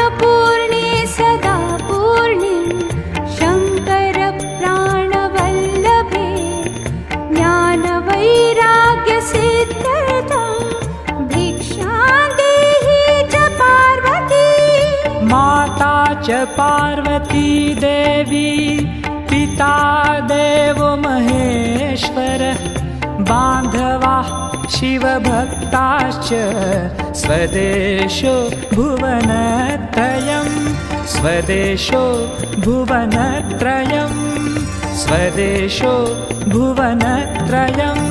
ज्ञानपूर्णे सदा पूर्णिं शङ्करप्राणवल्लभे ज्ञानवैराग्यसिद्ध्यर्थं भिक्षां देहि च पार्वती। माता च पार्वती देवी पिता देवो महेश्वर बान्धवा शिवभक्ताश्च स्वदेशो भुवनत्रयं स्वदेशो भुवनत्रयं स्वदेशो भुवनत्रयम्।